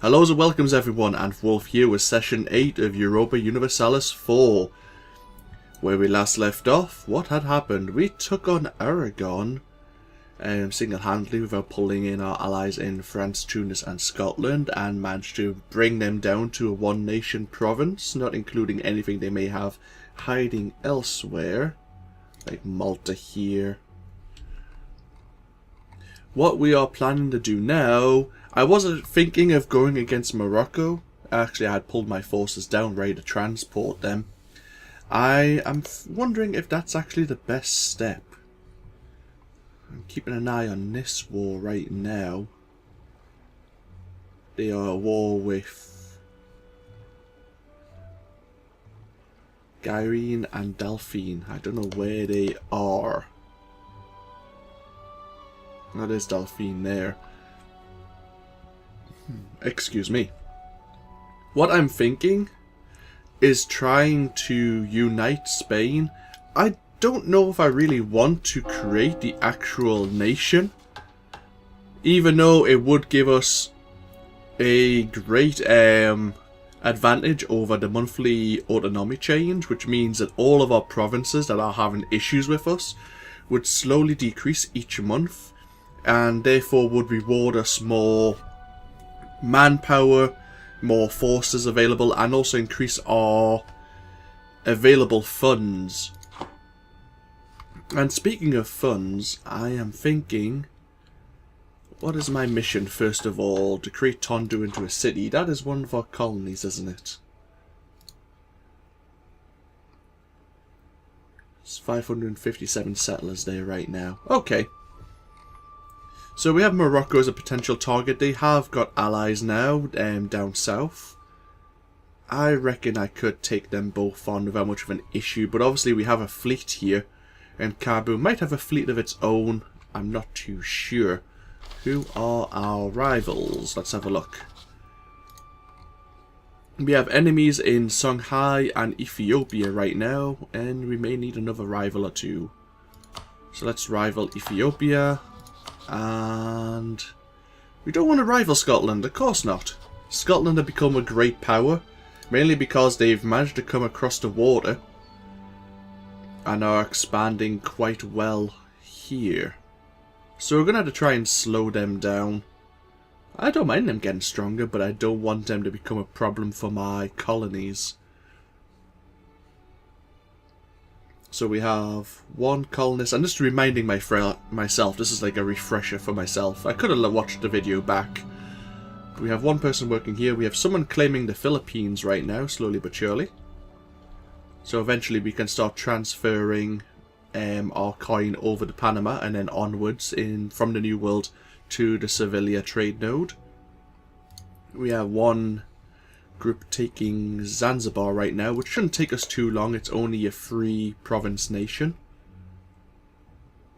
Hello and welcomes everyone, AnthWolf here with session 8 of Europa Universalis IV. Where we last left off, what had happened? We took on Aragon single-handedly without pulling in our allies in France, Tunis and Scotland, and managed to bring them down to a one-nation province, not including anything they may have hiding elsewhere, like Malta here. What we are planning to do now, I wasn't thinking of going against Morocco. Actually, I had pulled my forces down ready to transport them. I am wondering if that's actually the best step. I'm keeping an eye on this war right now. They are at war with Gyrene and Delphine. I don't know where they are. That is Delphine there. Excuse me. What I'm thinking is trying to unite Spain. I don't know if I really want to create the actual nation, even though it would give us a great advantage over the monthly autonomy change, which means that all of our provinces that are having issues with us would slowly decrease each month, and therefore would reward us more manpower, more forces available, and also increase our available funds. And speaking of funds, I am thinking, what is my mission first of all? To create Tondu into a city. That is one of our colonies, isn't it? It's 557 settlers there right now. Okay. So we have Morocco as a potential target. They have got allies now down south. I reckon I could take them both on without much of an issue. But obviously we have a fleet here. And Kabu might have a fleet of its own. I'm not too sure. Who are our rivals? Let's have a look. We have enemies in Songhai and Ethiopia right now. And we may need another rival or two. So let's rival Ethiopia. And we don't want to rival Scotland, of course not. Scotland have become a great power, mainly because they've managed to come across the water and are expanding quite well here. So we're going to have to try and slow them down. I don't mind them getting stronger, but I don't want them to become a problem for my colonies. So we have one colonist. I'm just reminding myself, this is like a refresher for myself. I could have watched the video back. We have one person working here. We have someone claiming the Philippines right now, slowly but surely. So eventually we can start transferring our coin over to Panama and then onwards from the New World to the Sevilla trade node. We have one group taking Zanzibar right now, which shouldn't take us too long. It's only a free province nation.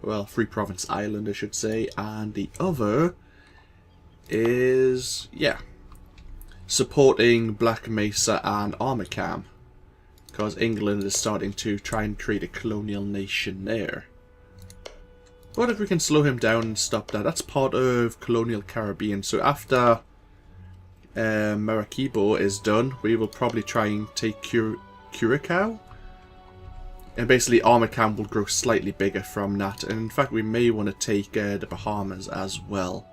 Well, free province island, I should say. And the other is, yeah, supporting Black Mesa and Armacam, because England is starting to try and create a colonial nation there. What if we can slow him down and stop that? That's part of colonial Caribbean. So after Maracaibo is done, we will probably try and take Curacao, and basically Armacam will grow slightly bigger from that, and in fact we may want to take the Bahamas as well.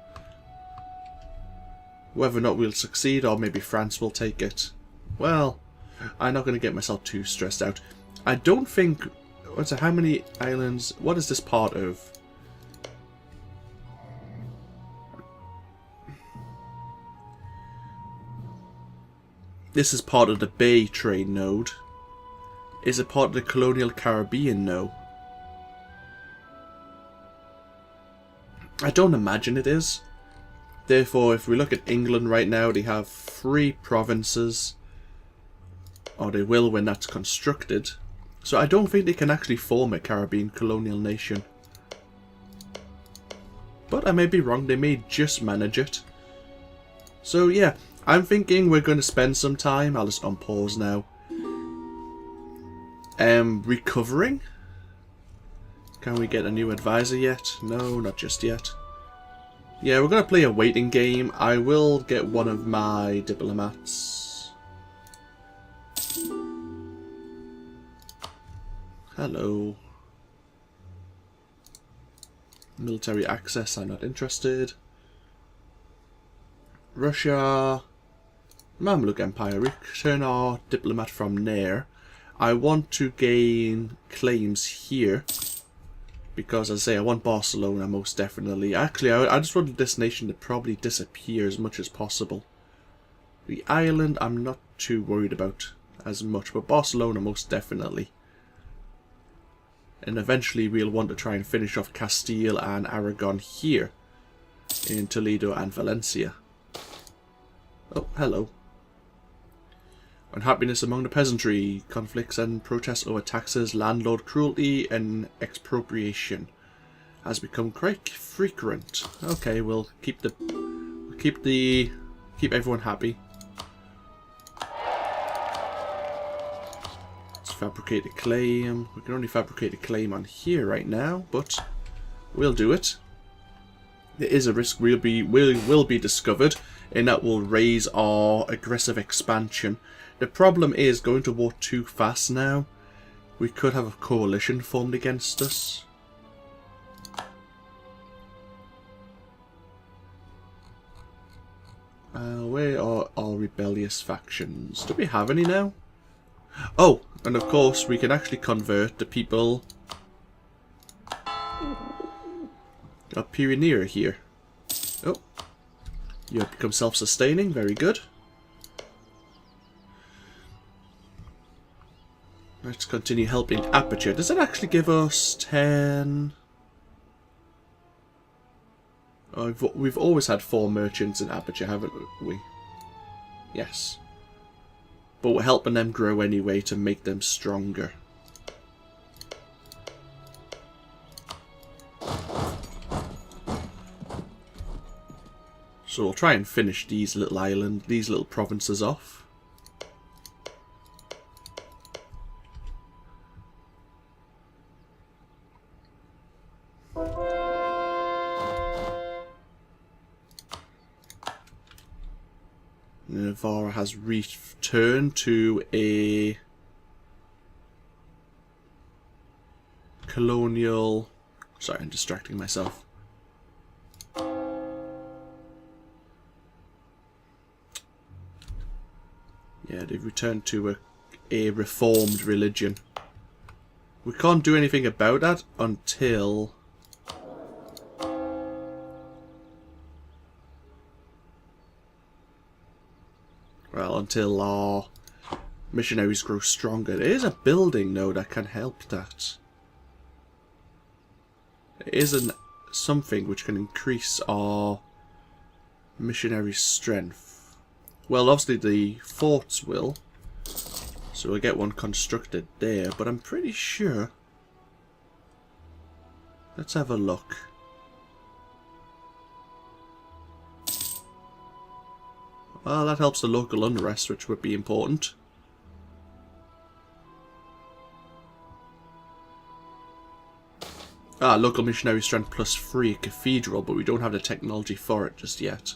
Whether or not we'll succeed, or maybe France will take it, well, I'm not going to get myself too stressed out. I don't think, how many islands, what is this part of? This is part of the Bay trade node. Is it part of the colonial Caribbean? No. I don't imagine it is. Therefore, if we look at England right now, they have 3 provinces. Or they will when that's constructed. So I don't think they can actually form a Caribbean colonial nation. But I may be wrong, they may just manage it. So yeah. I'm thinking we're going to spend some time, I'll just unpause now, recovering. Can we get a new advisor yet? No, not just yet. Yeah, we're going to play a waiting game. I will get one of my diplomats. Hello. Military access, I'm not interested. Russia. Mamluk Empire. Return our diplomat from Nair. I want to gain claims here. Because, as I say, I want Barcelona most definitely. Actually, I just wanted this nation to probably disappear as much as possible. The island, I'm not too worried about as much. But Barcelona most definitely. And eventually we'll want to try and finish off Castile and Aragon here. In Toledo and Valencia. Oh, hello. Unhappiness among the peasantry. Conflicts and protests over taxes, landlord cruelty and expropriation has become quite frequent. Okay, we'll keep everyone happy. Let's fabricate a claim. We can only fabricate a claim on here right now, but we'll do it. There is a risk will be discovered, and that will raise our aggressive expansion. The problem is going to war too fast now. We could have a coalition formed against us. Where are our rebellious factions? Do we have any now? Oh, and of course we can actually convert the people of Pyrenea here. Oh, you have become self-sustaining. Very good. Let's continue helping Aperture. Does that actually give us 10? Oh, we've always had 4 merchants in Aperture, haven't we? Yes. But we're helping them grow anyway to make them stronger. So we'll try and finish these little provinces off. Navarra has returned to a colonial... Sorry, I'm distracting myself. Yeah, they've returned to a reformed religion. We can't do anything about that until... Well, until our missionaries grow stronger. There is a building, though, that can help that. There is something which can increase our missionary strength. Well, obviously the forts will. So we'll get one constructed there. But I'm pretty sure... Let's have a look. Well, that helps the local unrest, which would be important. Ah, local missionary strength +3 cathedral, but we don't have the technology for it just yet.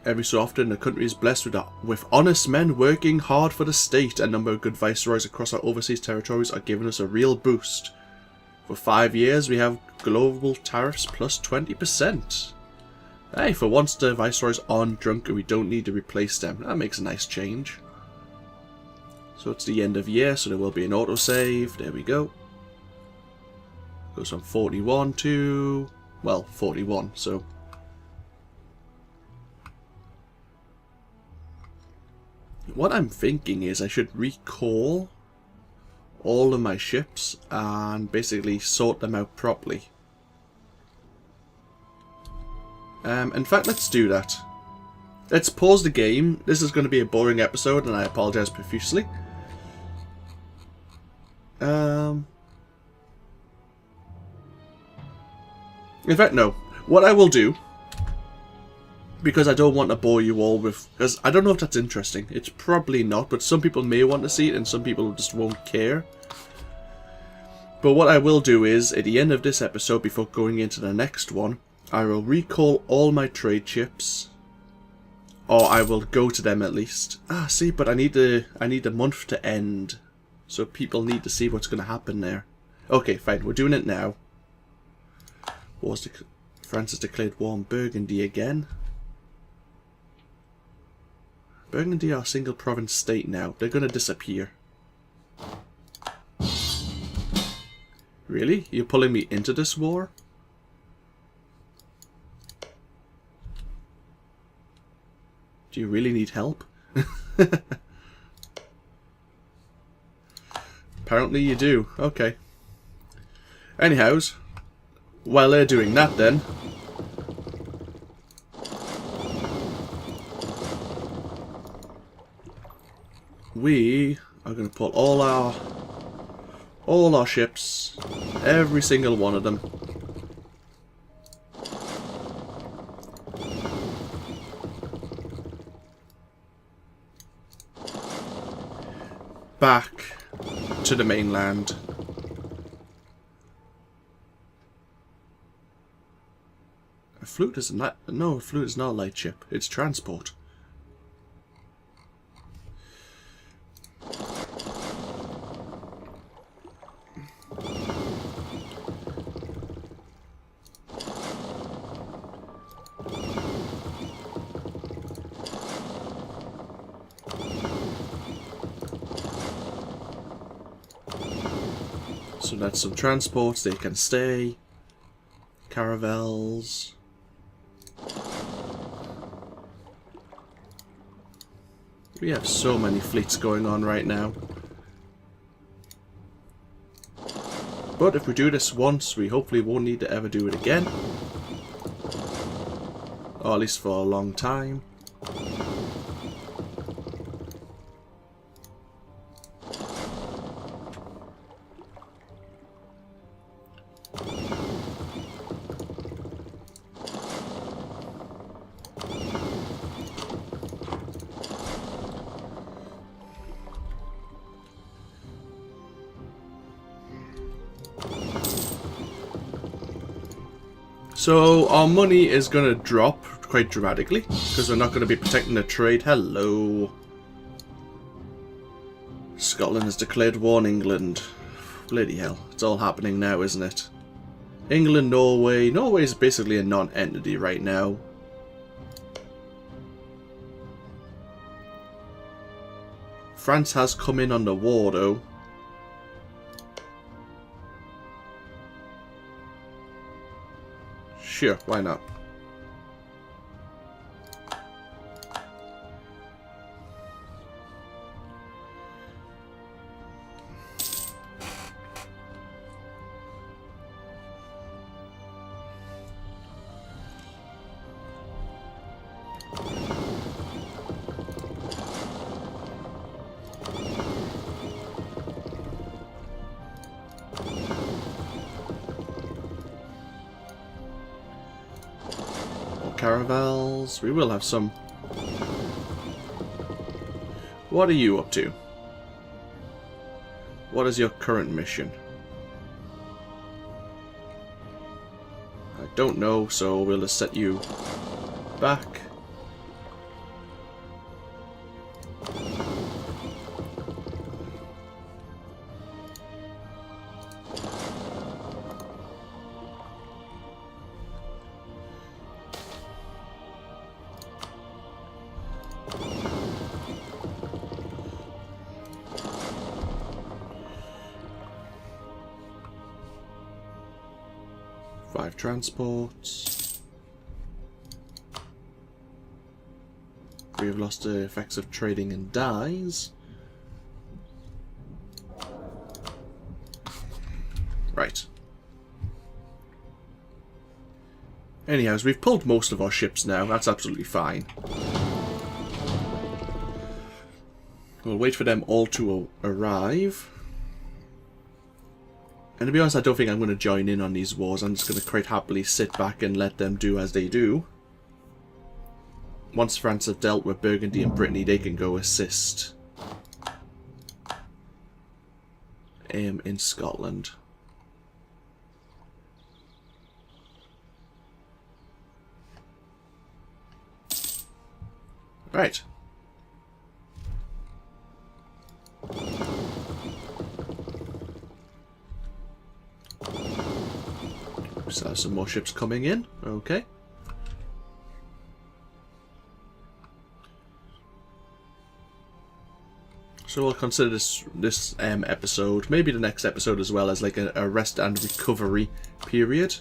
Every so often, the country is blessed with honest men working hard for the state. A number of good viceroys across our overseas territories are giving us a real boost. For 5 years, we have global tariffs +20%. Hey, for once the viceroys aren't drunk and we don't need to replace them. That makes a nice change. So it's the end of year, so there will be an autosave. There we go. Goes from 41 to... well, 41, so... What I'm thinking is I should recall all of my ships and basically sort them out properly. In fact, let's do that. Let's pause the game. This is going to be a boring episode, and I apologize profusely. In fact, no. What I will do, because I don't want to bore you all with... because I don't know if that's interesting. It's probably not, but some people may want to see it, and some people just won't care. But what I will do is, at the end of this episode, before going into the next one, I will recall all my trade ships. Or I will go to them at least. Ah, see, but I need the month to end. So people need to see what's going to happen there. Okay, fine, we're doing it now. France has declared war on Burgundy again. Burgundy are a single province state now. They're going to disappear. Really? You're pulling me into this war? Do you really need help? Apparently you do. Okay. Anyhows, while they're doing that then, we are going to pull all our ships, every single one of them, back to the mainland. A flute is not, no, a flute is not a light ship, it's transport. So that's some transports, they can stay. Caravels. We have so many fleets going on right now. But if we do this once, we hopefully won't need to ever do it again. Or at least for a long time. So our money is going to drop quite dramatically because we're not going to be protecting the trade. Hello. Scotland has declared war on England. Bloody hell. It's all happening now, isn't it? England, Norway. Norway is basically a non-entity right now. France has come in on the war though. Sure, why not? Caravels. We will have some. What are you up to? What is your current mission? I don't know, so we'll just set you back. Five transports. We have lost the effects of trading and dyes. Right. Anyhow, we've pulled most of our ships now. That's absolutely fine. We'll wait for them all to arrive. And to be honest, I don't think I'm going to join in on these wars. I'm just going to quite happily sit back and let them do as they do. Once France have dealt with Burgundy and Brittany, they can go assist in Scotland. Right. So some more ships coming in. Okay. So we'll consider this episode, maybe the next episode as well, as like a rest and recovery period.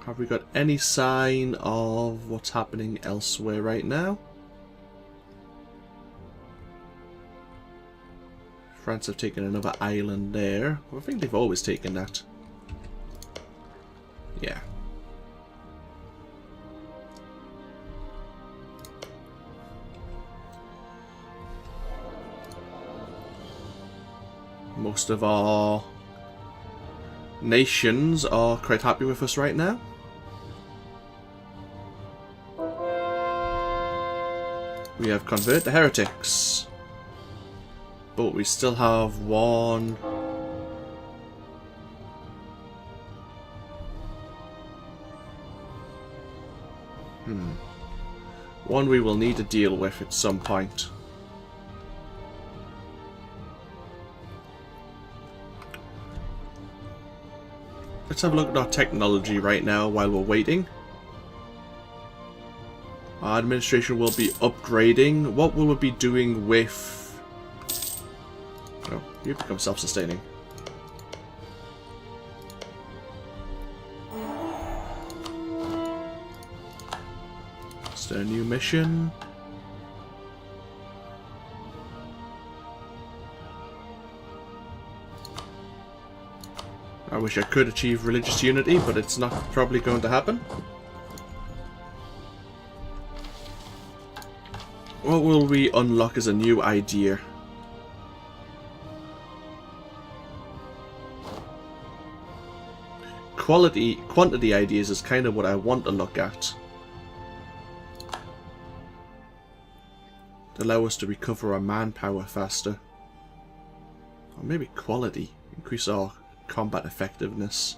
Have we got any sign of what's happening elsewhere right now? France have taken another island there. Well, I think they've always taken that. Yeah. Most of our nations are quite happy with us right now. We have convert the heretics. But we still have one. One we will need to deal with at some point. Let's have a look at our technology right now while we're waiting. Our administration will be upgrading. What will we be doing with... Oh, you become self-sustaining. Is there a new mission? I wish I could achieve religious unity, but it's not probably going to happen. What will we unlock as a new idea? Quantity ideas is kind of what I want to look at. To allow us to recover our manpower faster. Or maybe quality. Increase our combat effectiveness.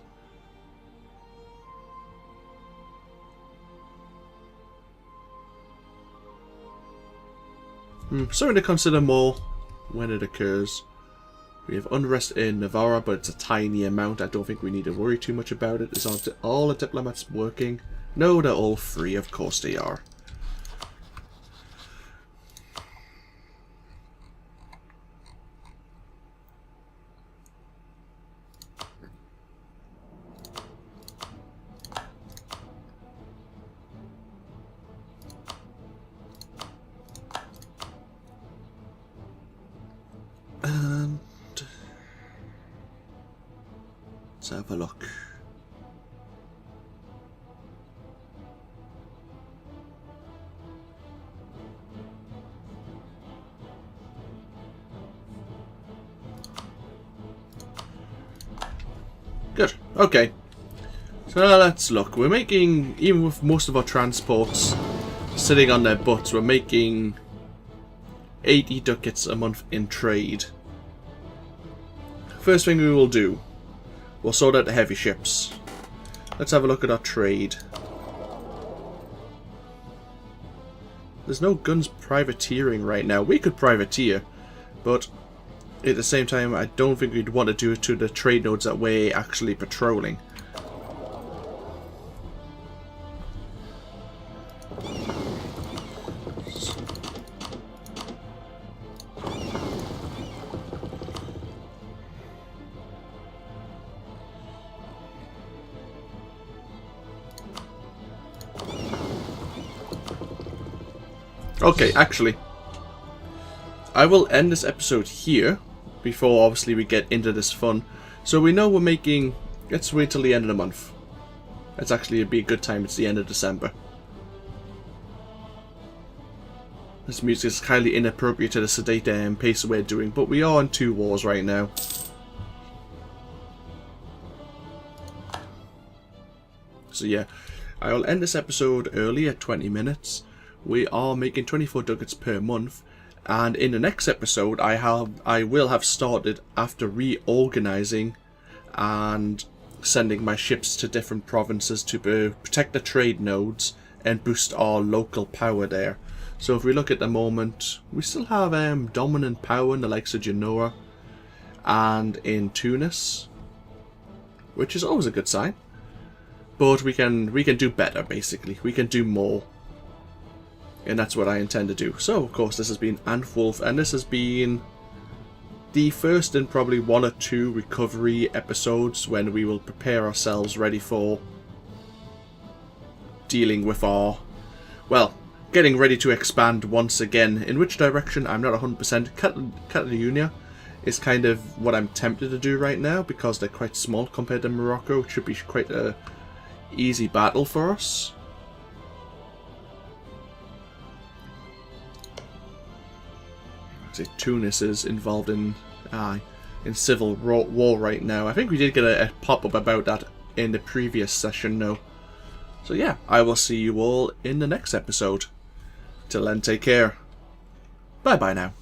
Something to consider more when it occurs. We have unrest in Navarra, but it's a tiny amount. I don't think we need to worry too much about it. Is all the diplomats working? No, they're all free. Of course they are. And let's have a look. Good. Okay. So now let's look. We're making, even with most of our transports sitting on their butts, we're making 80 ducats a month in trade. First thing we will do, we'll sort out the heavy ships. Let's have a look at our trade. There's no guns privateering right now. We could privateer, but at the same time I don't think we'd want to do it to the trade nodes that we're actually patrolling. Okay, actually, I will end this episode here, before obviously we get into this fun. So we know we're making, let's wait till the end of the month. It's actually be a good time, it's the end of December. This music is highly inappropriate to the sedate pace we're doing, but we are in 2 wars right now. So yeah, I will end this episode early at 20 minutes. We are making 24 ducats per month, and in the next episode I will have started, after reorganizing and sending my ships to different provinces to protect the trade nodes and boost our local power there. So if we look at the moment, we still have dominant power in the likes of Genoa and in Tunis, which is always a good sign. But we can do better, basically. We can do more. And that's what I intend to do. So, of course, this has been AnthWolf, and this has been the first in probably 1 or 2 recovery episodes when we will prepare ourselves ready for dealing with our, well, getting ready to expand once again. In which direction, I'm not 100%. Catalonia is kind of what I'm tempted to do right now, because they're quite small compared to Morocco. It should be quite a easy battle for us. Tunis is involved in civil war right now. I think we did get a pop-up about that in the previous session, though. So yeah, I will see you all in the next episode. Till then, take care. Bye-bye now.